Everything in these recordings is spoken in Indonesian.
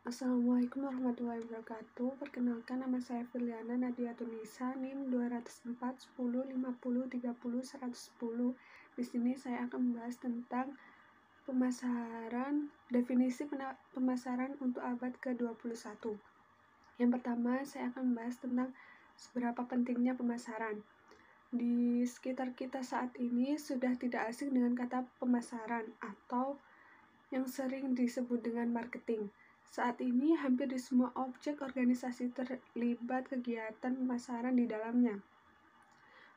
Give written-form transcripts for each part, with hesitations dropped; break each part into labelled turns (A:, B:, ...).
A: Assalamualaikum warahmatullahi wabarakatuh. Perkenalkan, nama saya Firliana Nadia Tunisa, NIM 204 10 50 30 110. Di sini saya akan membahas tentang definisi pemasaran untuk abad ke-21. Yang pertama, saya akan membahas tentang seberapa pentingnya pemasaran. Di sekitar kita saat ini sudah tidak asing dengan kata pemasaran atau yang sering disebut dengan marketing. Saat ini hampir di semua objek organisasi terlibat kegiatan pemasaran di dalamnya.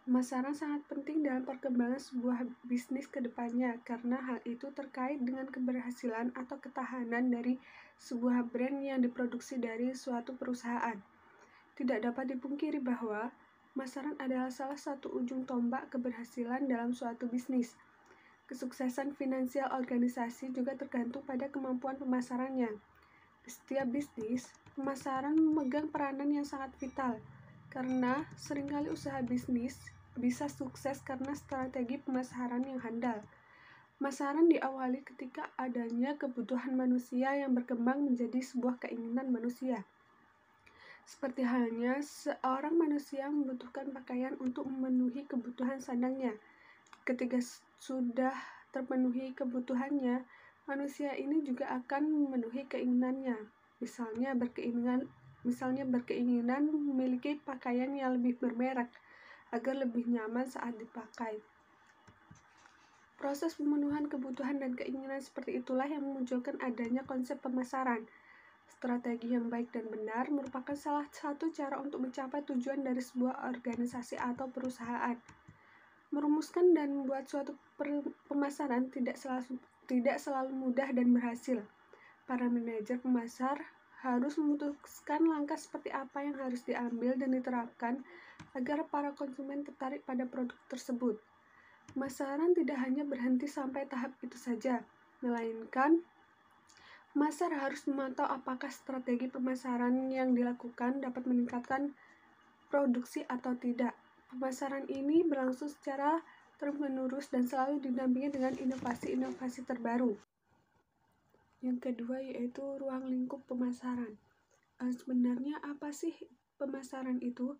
A: Pemasaran sangat penting dalam perkembangan sebuah bisnis ke depannya karena hal itu terkait dengan keberhasilan atau ketahanan dari sebuah brand yang diproduksi dari suatu perusahaan. Tidak dapat dipungkiri bahwa pemasaran adalah salah satu ujung tombak keberhasilan dalam suatu bisnis. Kesuksesan finansial organisasi juga tergantung pada kemampuan pemasarannya. Di setiap bisnis, pemasaran memegang peranan yang sangat vital, karena seringkali usaha bisnis bisa sukses karena strategi pemasaran yang handal. Pemasaran diawali ketika adanya kebutuhan manusia yang berkembang menjadi sebuah keinginan manusia. Seperti halnya seorang manusia membutuhkan pakaian untuk memenuhi kebutuhan sandangnya. Ketika sudah terpenuhi kebutuhannya, manusia ini juga akan memenuhi keinginannya. Misalnya berkeinginan memiliki pakaian yang lebih bermerek agar lebih nyaman saat dipakai. Proses pemenuhan kebutuhan dan keinginan seperti itulah yang memunculkan adanya konsep pemasaran. Strategi yang baik dan benar merupakan salah satu cara untuk mencapai tujuan dari sebuah organisasi atau perusahaan. Merumuskan dan membuat suatu pemasaran tidak selalu mudah dan berhasil. Para manajer pemasar harus memutuskan langkah seperti apa yang harus diambil dan diterapkan agar para konsumen tertarik pada produk tersebut. Pemasaran tidak hanya berhenti sampai tahap itu saja, melainkan pemasar harus memantau apakah strategi pemasaran yang dilakukan dapat meningkatkan produksi atau tidak. Pemasaran ini berlangsung secara terus-menerus dan selalu didampingi dengan inovasi-inovasi terbaru. Yang kedua yaitu ruang lingkup pemasaran. Sebenarnya apa sih pemasaran itu?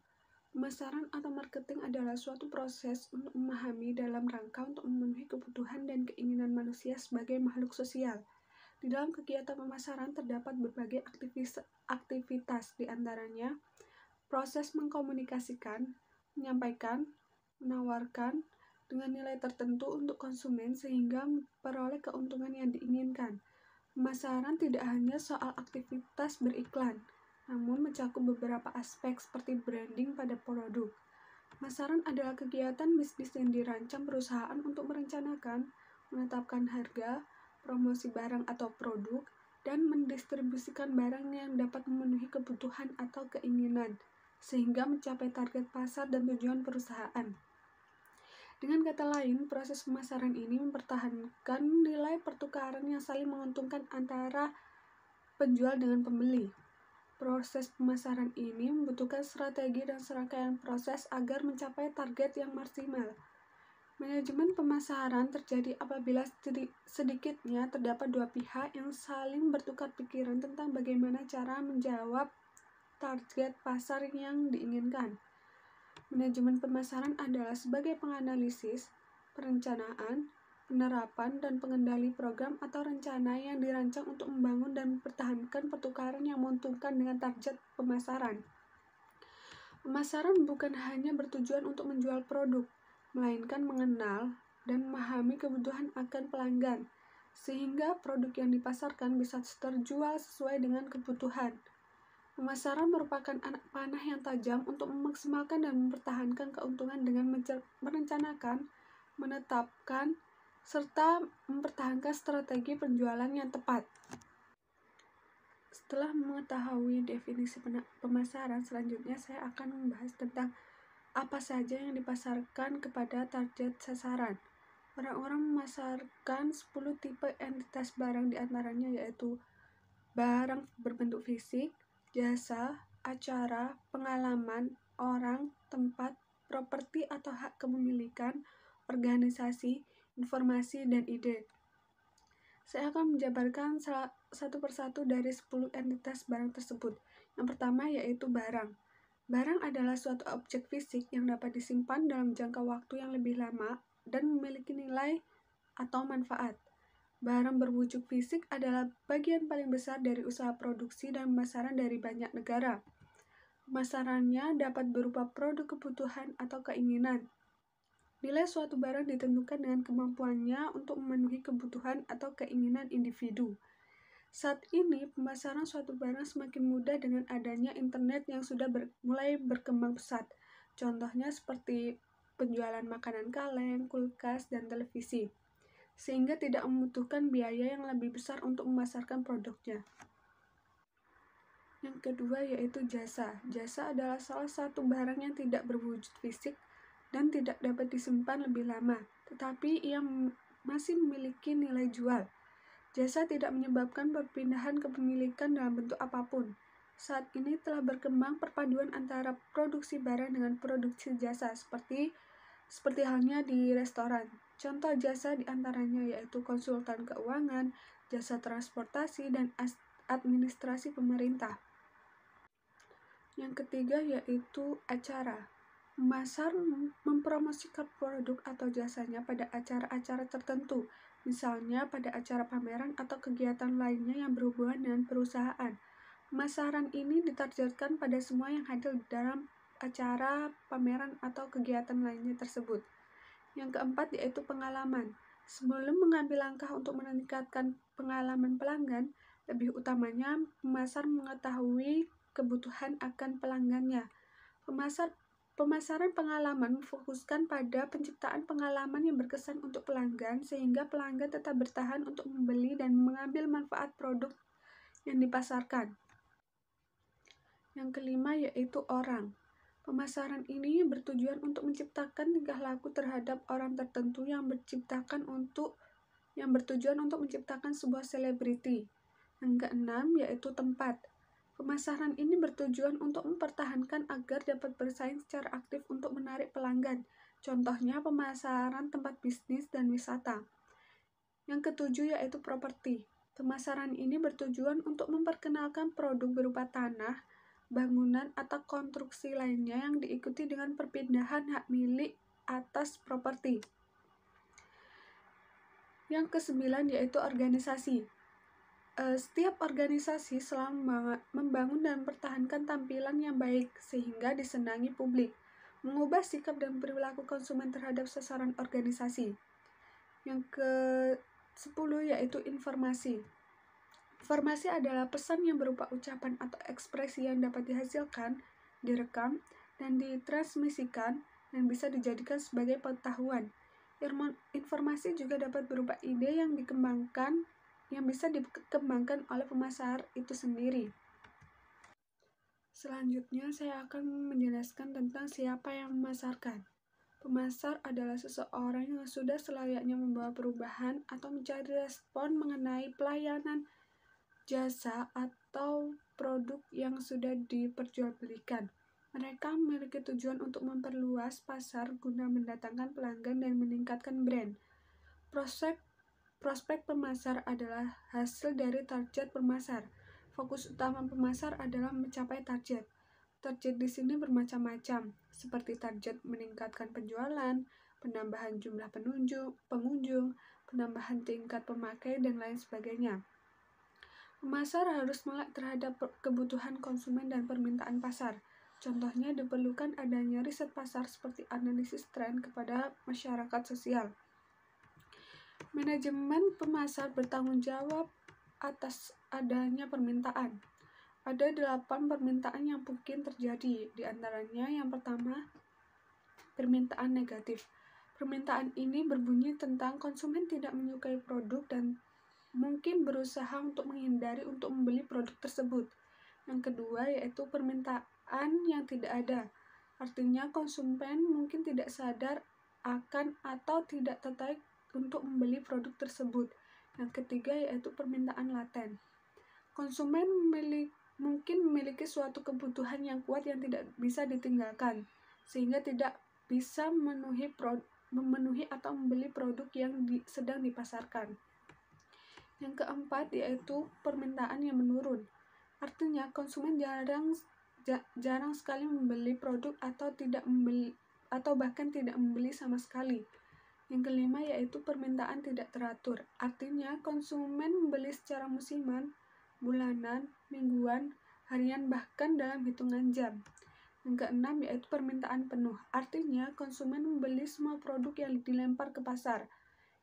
A: Pemasaran atau marketing adalah suatu proses untuk memahami dalam rangka untuk memenuhi kebutuhan dan keinginan manusia sebagai makhluk sosial. Di dalam kegiatan pemasaran terdapat berbagai aktivitas, di antaranya proses mengkomunikasikan, menyampaikan, menawarkan dengan nilai tertentu untuk konsumen sehingga memperoleh keuntungan yang diinginkan. Pemasaran tidak hanya soal aktivitas beriklan, namun mencakup beberapa aspek seperti branding pada produk. Pemasaran adalah kegiatan bisnis yang dirancang perusahaan untuk merencanakan, menetapkan harga, promosi barang atau produk, dan mendistribusikan barang yang dapat memenuhi kebutuhan atau keinginan, sehingga mencapai target pasar dan tujuan perusahaan. Dengan kata lain, proses pemasaran ini mempertahankan nilai pertukaran yang saling menguntungkan antara penjual dengan pembeli. Proses pemasaran ini membutuhkan strategi dan serangkaian proses agar mencapai target yang maksimal. Manajemen pemasaran terjadi apabila sedikitnya terdapat dua pihak yang saling bertukar pikiran tentang bagaimana cara menjawab target pasar yang diinginkan. Manajemen pemasaran adalah sebagai penganalisis, perencanaan, penerapan, dan pengendali program atau rencana yang dirancang untuk membangun dan mempertahankan pertukaran yang menguntungkan dengan target pemasaran. Pemasaran bukan hanya bertujuan untuk menjual produk, melainkan mengenal dan memahami kebutuhan akan pelanggan, sehingga produk yang dipasarkan bisa terjual sesuai dengan kebutuhan. Pemasaran merupakan anak panah yang tajam untuk memaksimalkan dan mempertahankan keuntungan dengan merencanakan, menetapkan, serta mempertahankan strategi penjualan yang tepat. Setelah mengetahui definisi pemasaran, selanjutnya saya akan membahas tentang apa saja yang dipasarkan kepada target sasaran. Orang-orang memasarkan 10 tipe entitas barang, diantaranya yaitu barang berbentuk fisik, jasa, acara, pengalaman, orang, tempat, properti atau hak kepemilikan, organisasi, informasi, dan ide. Saya akan menjabarkan satu persatu dari 10 entitas barang tersebut. Yang pertama yaitu barang. Barang adalah suatu objek fisik yang dapat disimpan dalam jangka waktu yang lebih lama dan memiliki nilai atau manfaat. Barang berwujud fisik adalah bagian paling besar dari usaha produksi dan pemasaran dari banyak negara. Pemasarannya dapat berupa produk kebutuhan atau keinginan. Nilai suatu barang ditentukan dengan kemampuannya untuk memenuhi kebutuhan atau keinginan individu. Saat ini, pemasaran suatu barang semakin mudah dengan adanya internet yang sudah mulai berkembang pesat. Contohnya seperti penjualan makanan kaleng, kulkas, dan televisi, sehingga tidak membutuhkan biaya yang lebih besar untuk memasarkan produknya. Yang kedua yaitu jasa. Jasa adalah salah satu barang yang tidak berwujud fisik dan tidak dapat disimpan lebih lama, tetapi ia masih memiliki nilai jual. Jasa tidak menyebabkan perpindahan kepemilikan dalam bentuk apapun. Saat ini telah berkembang perpaduan antara produksi barang dengan produksi jasa, seperti halnya di restoran. Contoh jasa diantaranya yaitu konsultan keuangan, jasa transportasi, dan administrasi pemerintah. Yang ketiga yaitu acara. Pemasar mempromosikan produk atau jasanya pada acara-acara tertentu, misalnya pada acara pameran atau kegiatan lainnya yang berhubungan dengan perusahaan. Pemasaran ini ditargetkan pada semua yang hadir dalam acara, pameran, atau kegiatan lainnya tersebut. Yang keempat yaitu pengalaman. Sebelum mengambil langkah untuk meningkatkan pengalaman pelanggan, lebih utamanya pemasar mengetahui kebutuhan akan pelanggannya. Pemasaran pengalaman memfokuskan pada penciptaan pengalaman yang berkesan untuk pelanggan sehingga pelanggan tetap bertahan untuk membeli dan mengambil manfaat produk yang dipasarkan. Yang kelima yaitu orang. Pemasaran ini bertujuan untuk menciptakan tingkah laku terhadap orang tertentu yang bertujuan untuk menciptakan sebuah selebriti. Yang keenam yaitu tempat. Pemasaran ini bertujuan untuk mempertahankan agar dapat bersaing secara aktif untuk menarik pelanggan. Contohnya pemasaran tempat bisnis dan wisata. Yang ketujuh yaitu properti. Pemasaran ini bertujuan untuk memperkenalkan produk berupa tanah, bangunan, atau konstruksi lainnya yang diikuti dengan perpindahan hak milik atas properti. Yang kesembilan yaitu organisasi. Setiap organisasi selalu membangun dan mempertahankan tampilan yang baik sehingga disenangi publik, mengubah sikap dan perilaku konsumen terhadap sasaran organisasi. Yang ke-10 yaitu informasi. Informasi adalah pesan yang berupa ucapan atau ekspresi yang dapat dihasilkan, direkam, dan ditransmisikan dan bisa dijadikan sebagai pengetahuan. Informasi juga dapat berupa ide yang bisa dikembangkan oleh pemasar itu sendiri. Selanjutnya saya akan menjelaskan tentang siapa yang memasarkan. Pemasar adalah seseorang yang sudah selayaknya membawa perubahan atau mencari respon mengenai pelayanan, jasa, atau produk yang sudah diperjualbelikan. Mereka memiliki tujuan untuk memperluas pasar guna mendatangkan pelanggan dan meningkatkan brand. Prospek pemasar adalah hasil dari target pemasar. Fokus utama pemasar adalah mencapai target. Target di sini bermacam-macam, seperti target meningkatkan penjualan, penambahan jumlah pengunjung, penambahan tingkat pemakai, dan lain sebagainya. Pemasar harus melek terhadap kebutuhan konsumen dan permintaan pasar. Contohnya diperlukan adanya riset pasar seperti analisis tren kepada masyarakat sosial. Manajemen pemasar bertanggung jawab atas adanya permintaan. Ada 8 permintaan yang mungkin terjadi, di antaranya yang pertama, permintaan negatif. Permintaan ini berbunyi tentang konsumen tidak menyukai produk dan mungkin berusaha untuk menghindari untuk membeli produk tersebut. Yang kedua yaitu permintaan yang tidak ada. Artinya konsumen mungkin tidak sadar akan atau tidak tertarik untuk membeli produk tersebut. Yang ketiga yaitu permintaan laten. Konsumen mungkin memiliki suatu kebutuhan yang kuat yang tidak bisa ditinggalkan, sehingga tidak bisa memenuhi atau membeli produk yang sedang dipasarkan. Yang keempat yaitu permintaan yang menurun. Artinya konsumen jarang sekali membeli produk atau bahkan tidak membeli sama sekali. Yang kelima yaitu permintaan tidak teratur. Artinya konsumen membeli secara musiman, bulanan, mingguan, harian, bahkan dalam hitungan jam. Yang keenam yaitu permintaan penuh. Artinya konsumen membeli semua produk yang dilempar ke pasar.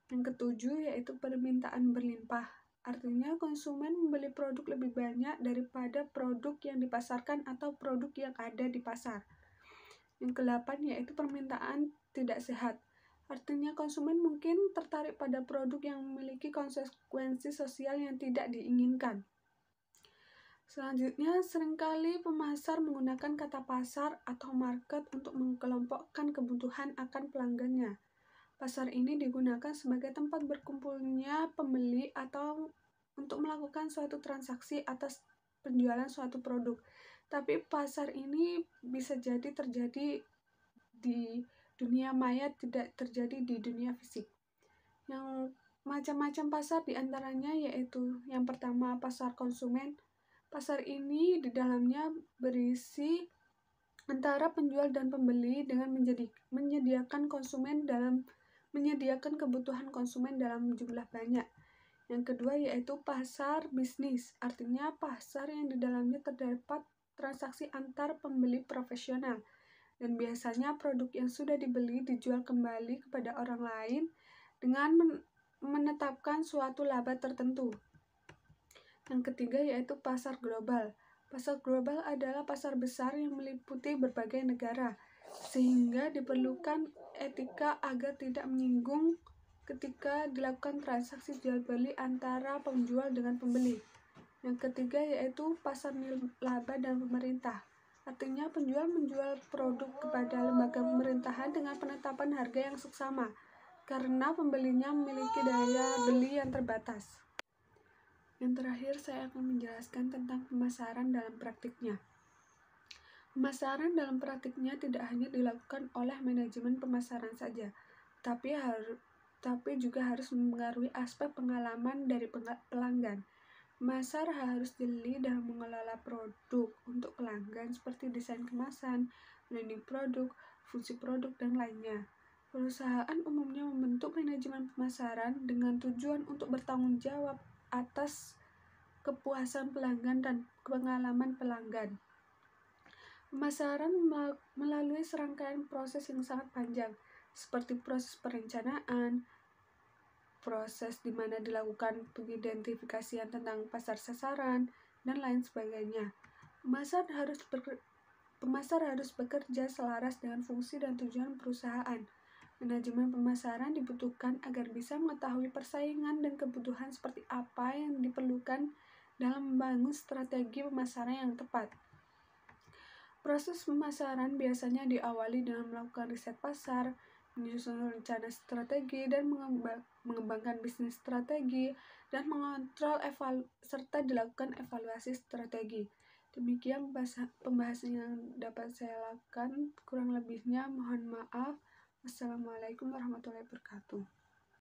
A: Yang ketujuh yaitu permintaan berlimpah. Artinya konsumen membeli produk lebih banyak daripada produk yang dipasarkan atau produk yang ada di pasar. Yang kedelapan yaitu permintaan tidak sehat. Artinya konsumen mungkin tertarik pada produk yang memiliki konsekuensi sosial yang tidak diinginkan. Selanjutnya, seringkali pemasar menggunakan kata pasar atau market untuk mengelompokkan kebutuhan akan pelanggannya. Pasar ini digunakan sebagai tempat berkumpulnya pembeli atau untuk melakukan suatu transaksi atas penjualan suatu produk. Tapi pasar ini bisa jadi terjadi di dunia maya, tidak terjadi di dunia fisik. Yang macam-macam pasar diantaranya yaitu yang pertama pasar konsumen. Pasar ini di dalamnya berisi antara penjual dan pembeli dengan menyediakan kebutuhan konsumen dalam jumlah banyak. Yang kedua yaitu pasar bisnis, artinya pasar yang di dalamnya terdapat transaksi antar pembeli profesional dan biasanya produk yang sudah dibeli dijual kembali kepada orang lain dengan menetapkan suatu laba tertentu. Yang ketiga yaitu pasar global. Pasar global adalah pasar besar yang meliputi berbagai negara, sehingga diperlukan etika agar tidak menyinggung ketika dilakukan transaksi jual beli antara penjual dengan pembeli. Yang ketiga yaitu pasar laba dan pemerintah. Artinya penjual menjual produk kepada lembaga pemerintahan dengan penetapan harga yang seksama, karena pembelinya memiliki daya beli yang terbatas. Yang terakhir, saya akan menjelaskan tentang pemasaran dalam praktiknya. Pemasaran dalam praktiknya tidak hanya dilakukan oleh manajemen pemasaran saja, tapi juga harus mempengaruhi aspek pengalaman dari pelanggan. Pemasar harus jeli dalam mengelola produk untuk pelanggan seperti desain kemasan, branding produk, fungsi produk, dan lainnya. Perusahaan umumnya membentuk manajemen pemasaran dengan tujuan untuk bertanggung jawab atas kepuasan pelanggan dan pengalaman pelanggan. Pemasaran melalui serangkaian proses yang sangat panjang, seperti proses perencanaan, proses di mana dilakukan pengidentifikasian tentang pasar sasaran, dan lain sebagainya. Pemasar harus bekerja selaras dengan fungsi dan tujuan perusahaan. Manajemen pemasaran dibutuhkan agar bisa mengetahui persaingan dan kebutuhan seperti apa yang diperlukan dalam membangun strategi pemasaran yang tepat. Proses pemasaran biasanya diawali dengan melakukan riset pasar, menyusun rencana strategi dan mengembangkan bisnis strategi, dan mengontrol serta dilakukan evaluasi strategi. Demikian pembahasan yang dapat saya lakukan. Kurang lebihnya mohon maaf. Wassalamualaikum warahmatullahi wabarakatuh.